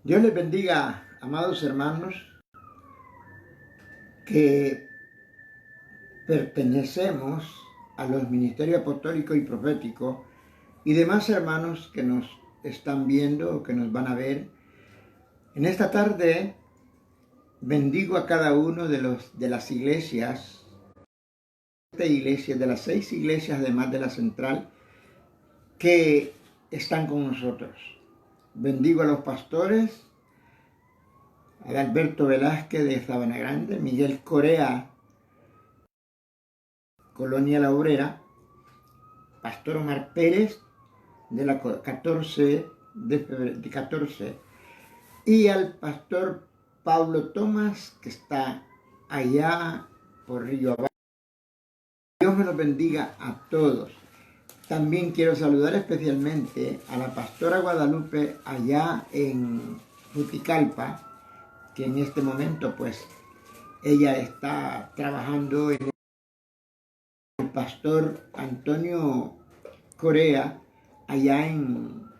Dios les bendiga, amados hermanos, que pertenecemos a los ministerios apostólicos y proféticos y demás hermanos que nos están viendo o que nos van a ver. En esta tarde bendigo a cada uno de las iglesias, de las 6 iglesias además de la central, que están con nosotros. Bendigo a los pastores, a Alberto Velázquez de Sabana Grande, Miguel Corea, Colonia La Obrera, Pastor Omar Pérez de la 14 de febrero, de 14, y al Pastor Pablo Tomás, que está allá por Río Abajo. Dios me los bendiga a todos. También quiero saludar especialmente a la Pastora Guadalupe allá en Juticalpa, que en este momento pues ella está trabajando en el Pastor Antonio Corea allá en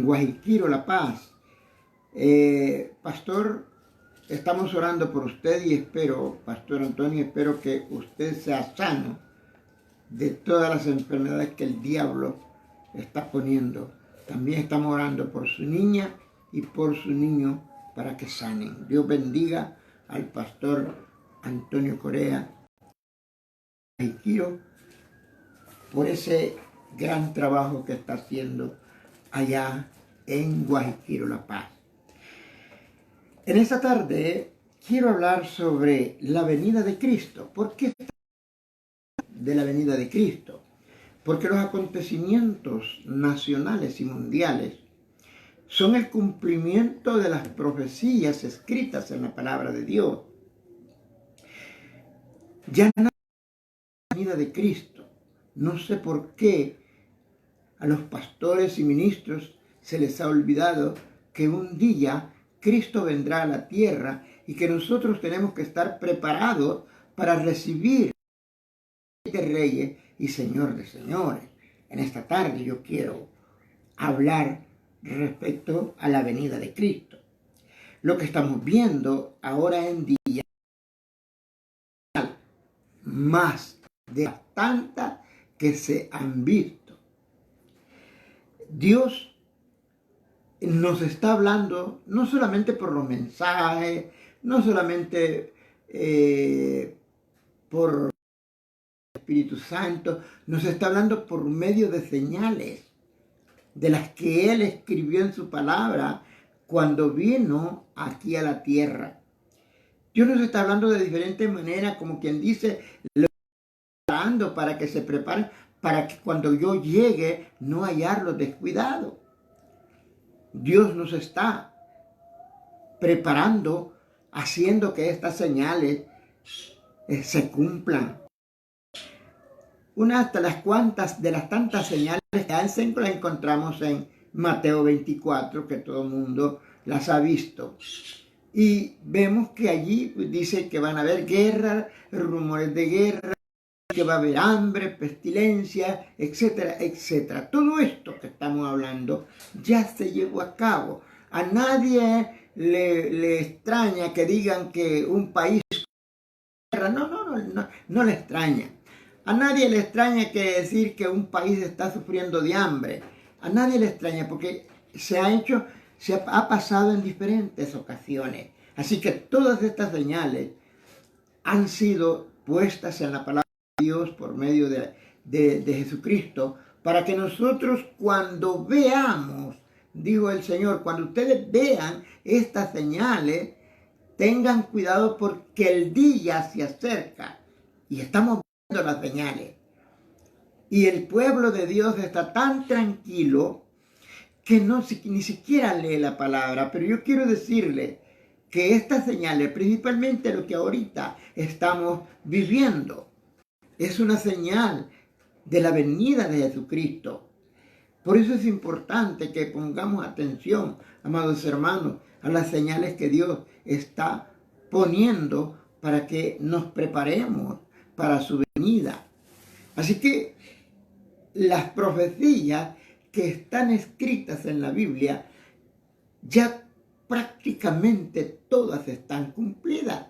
Guajiquiro, La Paz. Pastor, estamos orando por usted y espero, Pastor Antonio, espero que usted sea sano de todas las enfermedades que el diablo está poniendo. También estamos orando por su niña y por su niño para que sanen. Dios bendiga al Pastor Antonio Corea y quiero por ese gran trabajo que está haciendo allá en Guajiquiro, La Paz. En esta tarde quiero hablar sobre la venida de Cristo. ¿Por qué de la venida de Cristo? Porque los acontecimientos nacionales y mundiales son el cumplimiento de las profecías escritas en la palabra de Dios. Ya no la venida de Cristo. No sé por qué a los pastores y ministros se les ha olvidado que un día Cristo vendrá a la tierra y que nosotros tenemos que estar preparados para recibir de Reyes y Señor de Señores. En esta tarde yo quiero hablar respecto a la venida de Cristo. Lo que estamos viendo ahora en día, más de las tantas que se han visto. Dios nos está hablando no solamente por los mensajes, no solamente por Espíritu Santo, nos está hablando por medio de señales, de las que Él escribió en su palabra cuando vino aquí a la tierra. Dios nos está hablando de diferentes maneras, como quien dice, preparando para que se preparen, para que cuando yo llegue no hallarlos descuidados. Dios nos está preparando, haciendo que estas señales se cumplan. Una de las tantas señales que hacen las encontramos en Mateo 24, que todo el mundo las ha visto. Y vemos que allí dice que van a haber guerras, rumores de guerra, que va a haber hambre, pestilencia, etcétera, etcétera. Todo esto que estamos hablando ya se llevó a cabo. A nadie le extraña que digan que un país no le extraña. A nadie le extraña que decir que un país está sufriendo de hambre. A nadie le extraña porque se ha pasado en diferentes ocasiones. Así que todas estas señales han sido puestas en la palabra de Dios por medio de Jesucristo, para que nosotros cuando veamos, dijo el Señor, cuando ustedes vean estas señales, tengan cuidado porque el día se acerca y estamos viendo las señales. Y el pueblo de Dios está tan tranquilo que ni siquiera lee la palabra. Pero yo quiero decirle que estas señales, principalmente lo que ahorita estamos viviendo, es una señal de la venida de Jesucristo. Por eso es importante que pongamos atención, amados hermanos, a las señales que Dios está poniendo para que nos preparemos para su venida. Así que las profecías que están escritas en la Biblia ya prácticamente todas están cumplidas.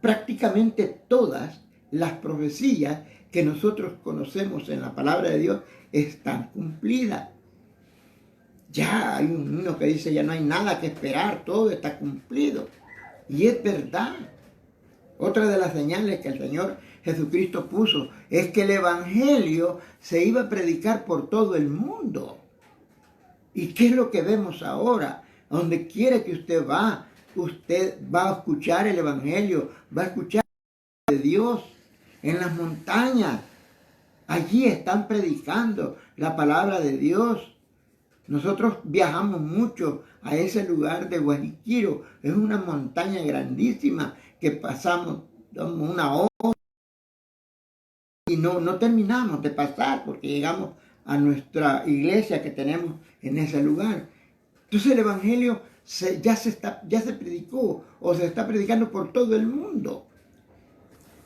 Prácticamente todas las profecías que nosotros conocemos en la palabra de Dios están cumplidas. Ya hay uno que dice, ya no hay nada que esperar, todo está cumplido. Y es verdad. Otra de las señales que el Señor Jesucristo puso es que el Evangelio se iba a predicar por todo el mundo. ¿Y qué es lo que vemos ahora? A donde quiera que usted va a escuchar el Evangelio, va a escuchar de Dios en las montañas. Allí están predicando la palabra de Dios. Nosotros viajamos mucho a ese lugar de Guariquiro. Es una montaña grandísima que pasamos una hora y no terminamos de pasar porque llegamos a nuestra iglesia que tenemos en ese lugar. Entonces el Evangelio ya se predicó o se está predicando por todo el mundo.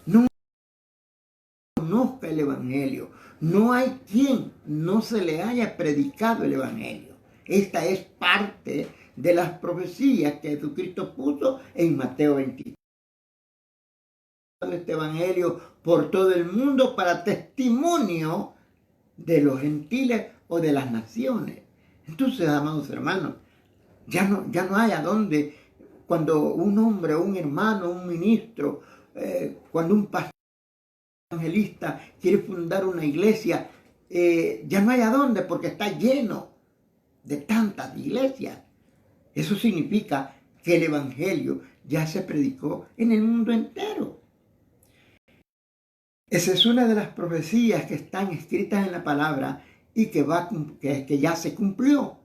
No conozca el Evangelio. No hay quien no se le haya predicado el Evangelio. Esta es parte de las profecías que Jesucristo puso en Mateo 24. Este Evangelio por todo el mundo para testimonio de los gentiles o de las naciones. Entonces, amados hermanos, ya no hay a dónde, cuando un hombre, un hermano, un ministro, cuando un pastor evangelista quiere fundar una iglesia, ya no hay a dónde porque está lleno de tantas iglesias. Eso significa que el Evangelio ya se predicó en el mundo entero. Esa es una de las profecías que están escritas en la palabra y que ya se cumplió.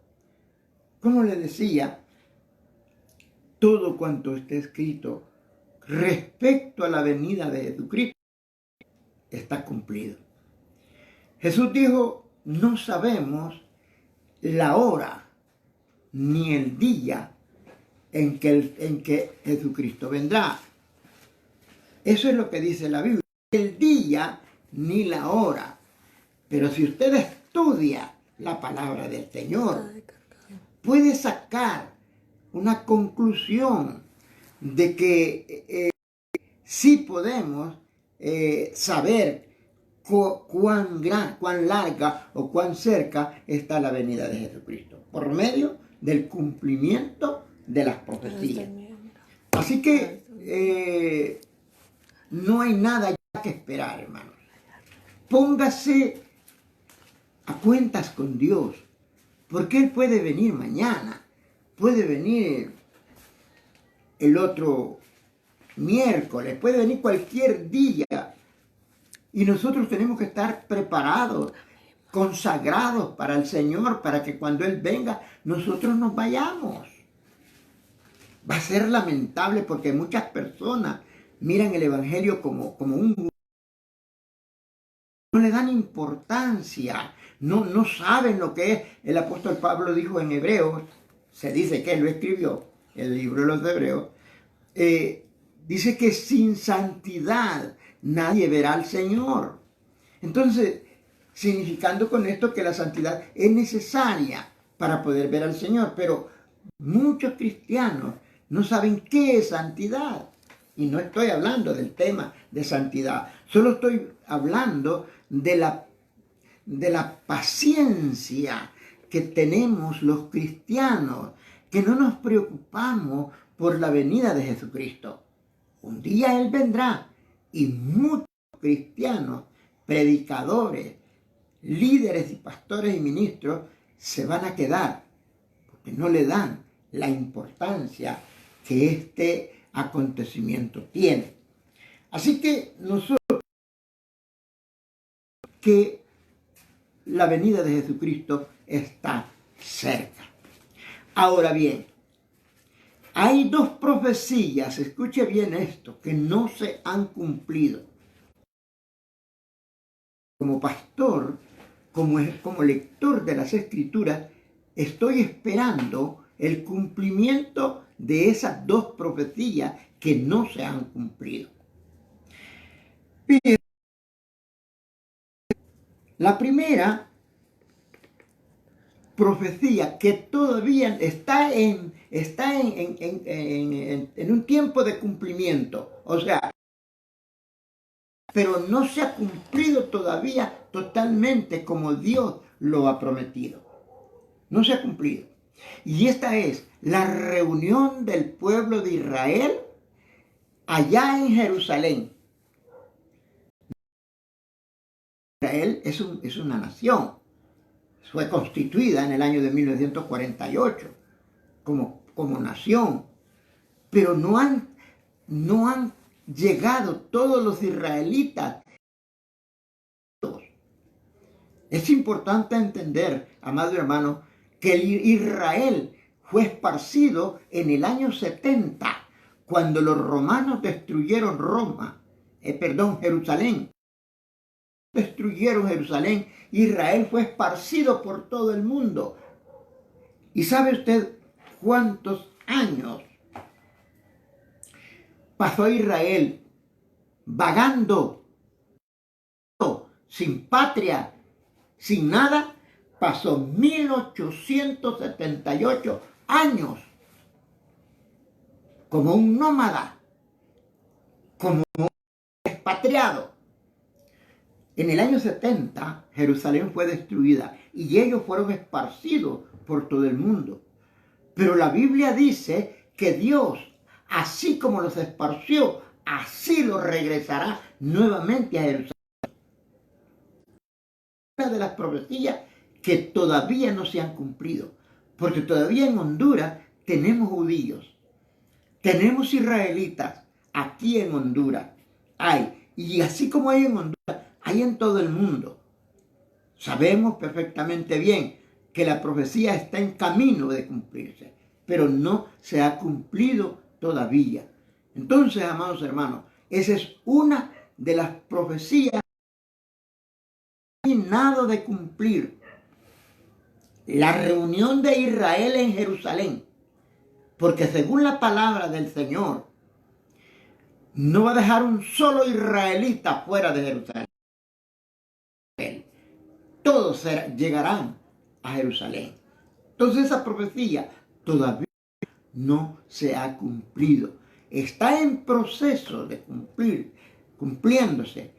Como le decía, todo cuanto está escrito respecto a la venida de Jesucristo está cumplido. Jesús dijo, no sabemos la hora ni el día en que Jesucristo vendrá. Eso es lo que dice la Biblia. El día ni la hora. Pero si usted estudia la palabra del Señor, puede sacar una conclusión de que sí podemos saber cuán larga o cuán cerca está la venida de Jesucristo, por medio del cumplimiento de las profecías. Así que no hay nada que esperar, hermanos. Póngase a cuentas con Dios, porque Él puede venir mañana, puede venir el otro miércoles, puede venir cualquier día. Y nosotros tenemos que estar preparados, consagrados para el Señor, para que cuando Él venga, nosotros nos vayamos. Va a ser lamentable porque muchas personas miran el Evangelio como no le dan importancia, no saben lo que es. El apóstol Pablo dijo en Hebreos, se dice que él lo escribió, el libro de los Hebreos, dice que sin santidad nadie verá al Señor. Entonces, significando con esto que la santidad es necesaria para poder ver al Señor, pero muchos cristianos no saben qué es santidad. Y no estoy hablando del tema de santidad, solo estoy hablando de la paciencia que tenemos los cristianos, que no nos preocupamos por la venida de Jesucristo. Un día Él vendrá y muchos cristianos, predicadores, líderes y pastores y ministros se van a quedar porque no le dan la importancia que este acontecimiento tiene. Así que nosotros que la venida de Jesucristo está cerca. Ahora bien, hay dos profecías, escuche bien esto, que no se han cumplido. Como pastor, como lector de las Escrituras, estoy esperando el cumplimiento de esas dos profecías que no se han cumplido. Bien, la primera profecía que todavía está en un tiempo de cumplimiento. O sea, pero no se ha cumplido todavía totalmente como Dios lo ha prometido. No se ha cumplido. Y esta es la reunión del pueblo de Israel allá en Jerusalén. Israel es una nación. Fue constituida en el año de 1948 como nación. Pero no han llegado todos los israelitas. Es importante entender, amado hermano, que Israel fue esparcido en el año 70, cuando los romanos destruyeron Jerusalén. Destruyeron Jerusalén, Israel fue esparcido por todo el mundo. ¿Y sabe usted cuántos años pasó Israel vagando, sin patria, sin nada? Pasó 1878 años como un nómada, como un expatriado. En el año 70, Jerusalén fue destruida y ellos fueron esparcidos por todo el mundo. Pero la Biblia dice que Dios, así como los esparció, así los regresará nuevamente a Jerusalén. Una de las profecías que todavía no se han cumplido, porque todavía en Honduras tenemos judíos, tenemos israelitas, aquí en Honduras hay, y así como hay en Honduras, hay en todo el mundo. Sabemos perfectamente bien que la profecía está en camino de cumplirse, pero no se ha cumplido todavía. Entonces, amados hermanos, esa es una de las profecías terminado de cumplir. La reunión de Israel en Jerusalén, porque según la palabra del Señor, no va a dejar un solo israelita fuera de Jerusalén. Todos llegarán a Jerusalén. Entonces esa profecía todavía no se ha cumplido. Está en proceso de cumpliéndose,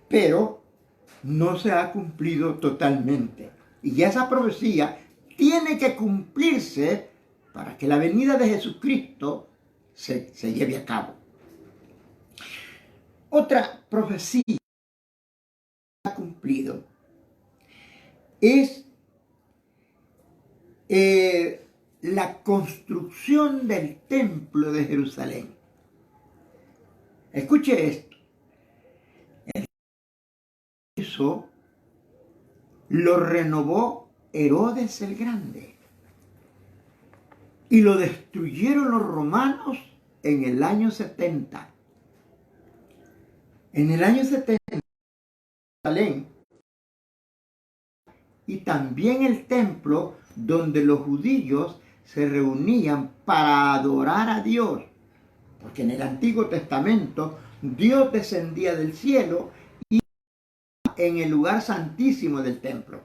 pero no se ha cumplido totalmente. Y esa profecía tiene que cumplirse para que la venida de Jesucristo se lleve a cabo. Otra profecía que ha cumplido es la construcción del templo de Jerusalén. Escuche esto. Eso lo renovó Herodes el Grande y lo destruyeron los romanos en el año 70. En el año 70, Jerusalén y también el templo donde los judíos se reunían para adorar a Dios. Porque en el Antiguo Testamento Dios descendía del cielo y en el lugar santísimo del templo.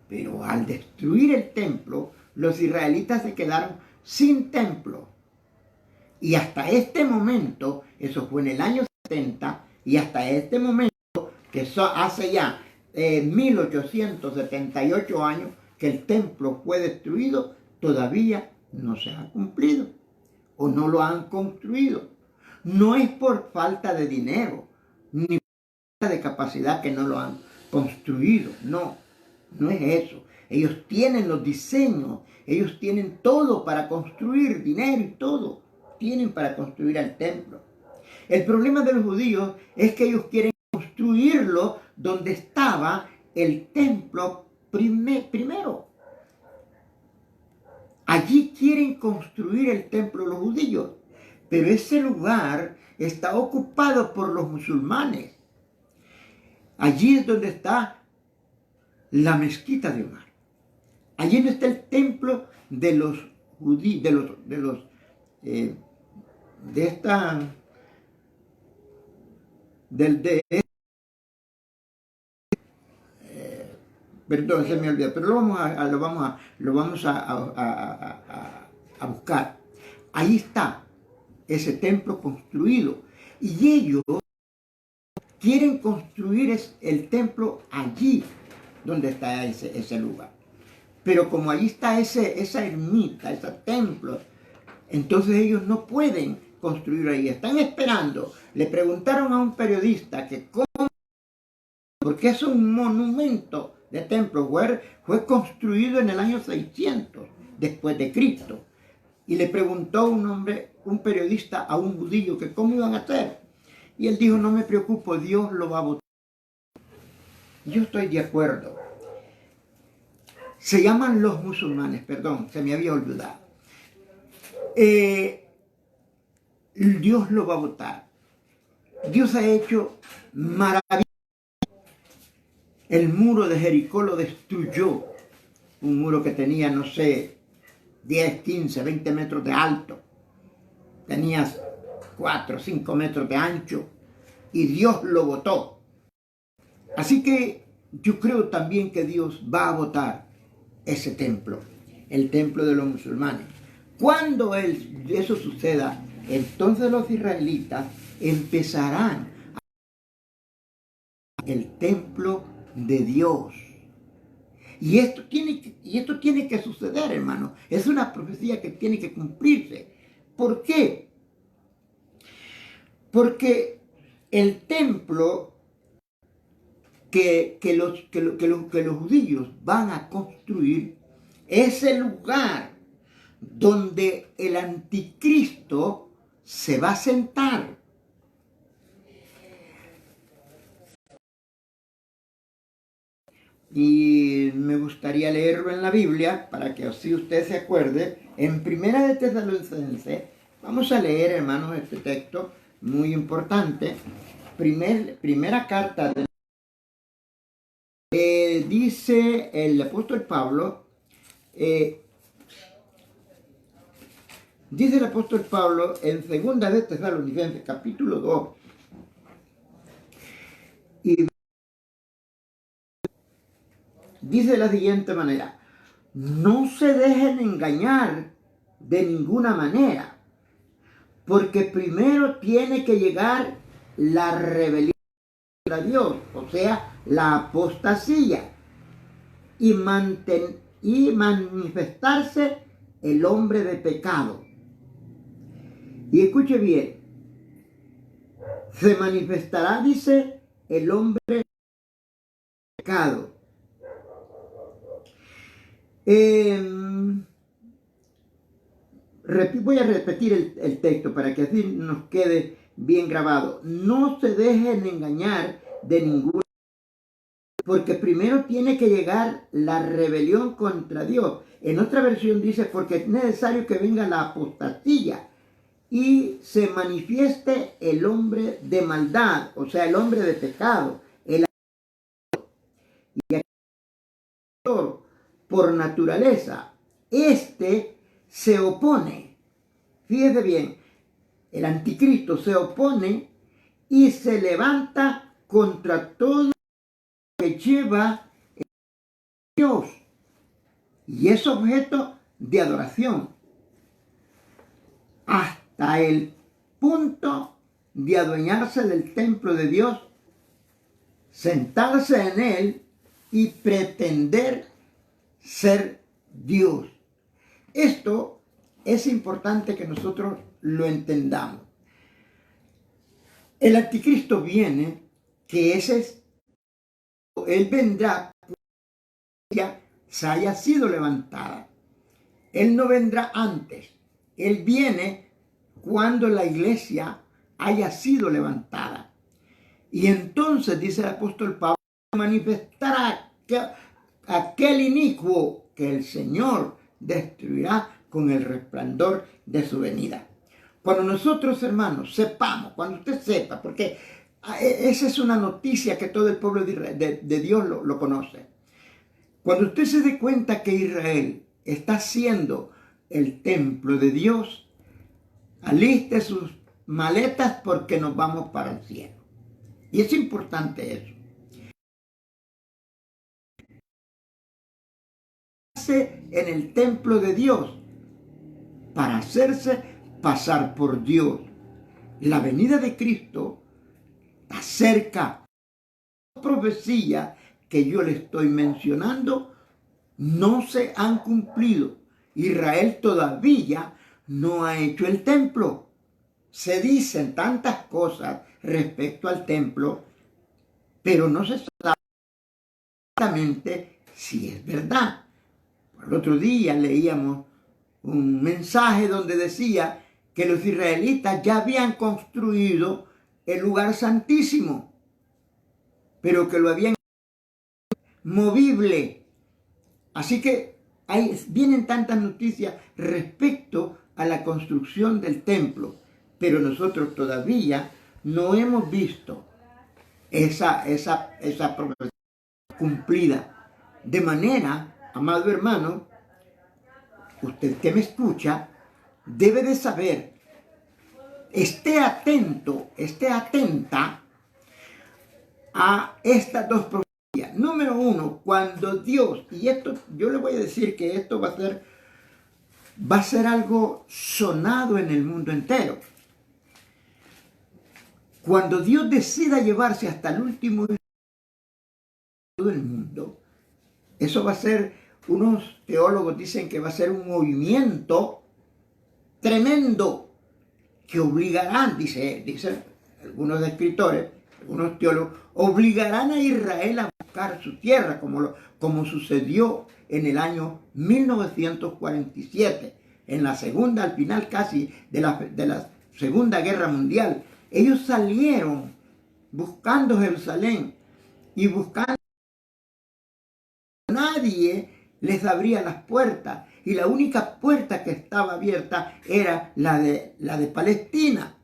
Pero al destruir el templo, los israelitas se quedaron sin templo. Y hasta este momento, eso fue en el año 70, y hasta este momento, que hace ya 1878 años que el templo fue destruido, todavía no se ha cumplido o no lo han construido. No es por falta de dinero ni por falta de capacidad que no lo han construido. No es eso. Ellos tienen los diseños, ellos tienen todo para construir, dinero y todo tienen para construir el templo. El problema de los judíos es que ellos quieren construirlo donde estaba el templo primero. Allí quieren construir el templo los judíos, pero ese lugar está ocupado por los musulmanes. Allí es donde está la mezquita de Omar. Allí no está el templo de los judíos, Perdón, se me olvidó, pero lo vamos a buscar. Ahí está ese templo construido. Y ellos quieren construir el templo allí donde está ese lugar. Pero como allí está esa ermita, ese templo, entonces ellos no pueden construir ahí. Están esperando. Le preguntaron a un periodista que cómo, porque es un monumento de templo. Fue construido en el año 600 después de Cristo. Y le preguntó un periodista a un judío que cómo iban a hacer. Y él dijo, no me preocupo, Dios lo va a votar. Yo estoy de acuerdo. Se llaman los musulmanes, perdón, se me había olvidado. Dios lo va a votar. Dios ha hecho maravillas. El muro de Jericó lo destruyó. Un muro que tenía, no sé, 10, 15, 20 metros de alto. Tenía 4, 5 metros de ancho. Y Dios lo votó. Así que yo creo también que Dios va a votar ese templo. El templo de los musulmanes. Cuando eso suceda, entonces los israelitas empezarán el templo de Dios. Y esto tiene que suceder, hermano. Es una profecía que tiene que cumplirse. ¿Por qué? Porque el templo que los judíos van a construir es el lugar donde el anticristo se va a sentar. Y me gustaría leerlo en la Biblia para que así usted se acuerde. En Primera de Tesalonicenses, vamos a leer, hermanos, este texto muy importante. Primera carta de dice el apóstol Pablo, dice el apóstol Pablo en Segunda de Tesalonicenses, capítulo 2, y dice de la siguiente manera: no se dejen engañar de ninguna manera, porque primero tiene que llegar la rebelión contra Dios, o sea, la apostasía, y manifestarse el hombre de pecado. Y escuche bien, se manifestará, dice, el hombre de pecado. Voy a repetir el texto para que así nos quede bien grabado. No se dejen engañar de ninguna, porque primero tiene que llegar la rebelión contra Dios. En otra versión dice, porque es necesario que venga la apostasía y se manifieste el hombre de maldad, o sea, el hombre de pecado, el y por naturaleza. Este se opone, fíjese bien, el anticristo se opone y se levanta contra todo lo que lleva a Dios y es objeto de adoración, hasta el punto de adueñarse del templo de Dios, sentarse en él y pretender ser Dios. Esto es importante que nosotros lo entendamos. El anticristo viene, él vendrá cuando ya se haya sido levantada. Él no vendrá antes. Él viene cuando la iglesia haya sido levantada. Y entonces, dice el apóstol Pablo, manifestará aquel inicuo que el Señor destruirá con el resplandor de su venida. Cuando nosotros, hermanos, sepamos, cuando usted sepa, porque esa es una noticia que todo el pueblo de Dios lo conoce. Cuando usted se dé cuenta que Israel está siendo el templo de Dios, aliste sus maletas porque nos vamos para el cielo. Y es importante eso. en el templo de Dios para hacerse pasar por Dios. La venida de Cristo está cerca. Las profecías que yo le estoy mencionando no se han cumplido. Israel todavía no ha hecho el templo. Se dicen tantas cosas respecto al templo, pero no se sabe exactamente si es verdad. El otro día leíamos un mensaje donde decía que los israelitas ya habían construido el lugar santísimo, pero que lo habían movible. Así que vienen tantas noticias respecto a la construcción del templo, pero nosotros todavía no hemos visto esa profecía cumplida. De manera, amado hermano, usted que me escucha, debe de saber, esté atento, esté atenta a estas dos profecías. Número uno, cuando Dios, y esto yo le voy a decir que esto va a ser algo sonado en el mundo entero. Cuando Dios decida llevarse hasta el último de todo el mundo, eso va a ser, unos teólogos dicen que va a ser un movimiento tremendo que obligarán, dicen algunos escritores, algunos teólogos, obligarán a Israel a buscar su tierra, como sucedió en el año 1947, en la segunda, al final casi de la Segunda Guerra Mundial. Ellos salieron buscando Jerusalén y buscando. Nadie les abría las puertas y la única puerta que estaba abierta era la de Palestina.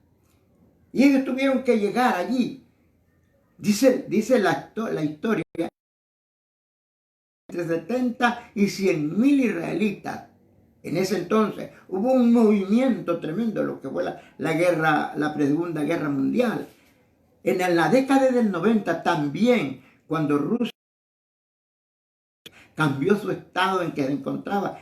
Y ellos tuvieron que llegar allí. Dice la historia, entre 70 y 100,000 israelitas. En ese entonces hubo un movimiento tremendo, lo que fue la Segunda Guerra Mundial. En la década del 90 también, cuando Rusia cambió su estado en que se encontraba,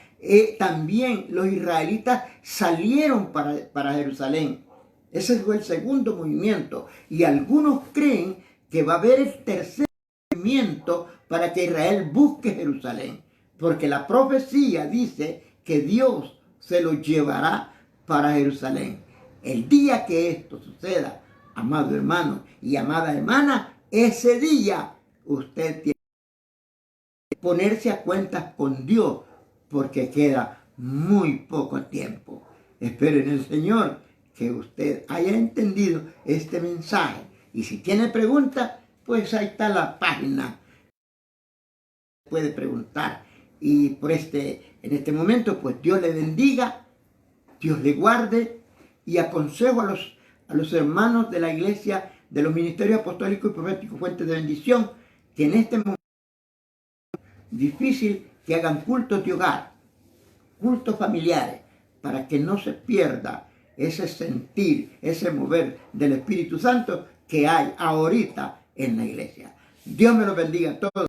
también los israelitas salieron para Jerusalén. Ese fue el segundo movimiento. Y algunos creen que va a haber el tercer movimiento para que Israel busque Jerusalén. Porque la profecía dice que Dios se lo llevará para Jerusalén. El día que esto suceda, amado hermano y amada hermana, ese día usted tiene que ponerse a cuentas con Dios, porque queda muy poco tiempo. Espero en el Señor que usted haya entendido este mensaje. Y si tiene preguntas, pues ahí está la página. Puede preguntar. Y en este momento, pues Dios le bendiga, Dios le guarde, y aconsejo a los hermanos de la iglesia, de los ministerios apostólicos y proféticos Fuentes de Bendición, que en este momento difícil, que hagan cultos de hogar, cultos familiares, para que no se pierda ese sentir, ese mover del Espíritu Santo que hay ahorita en la iglesia. Dios me los bendiga a todos.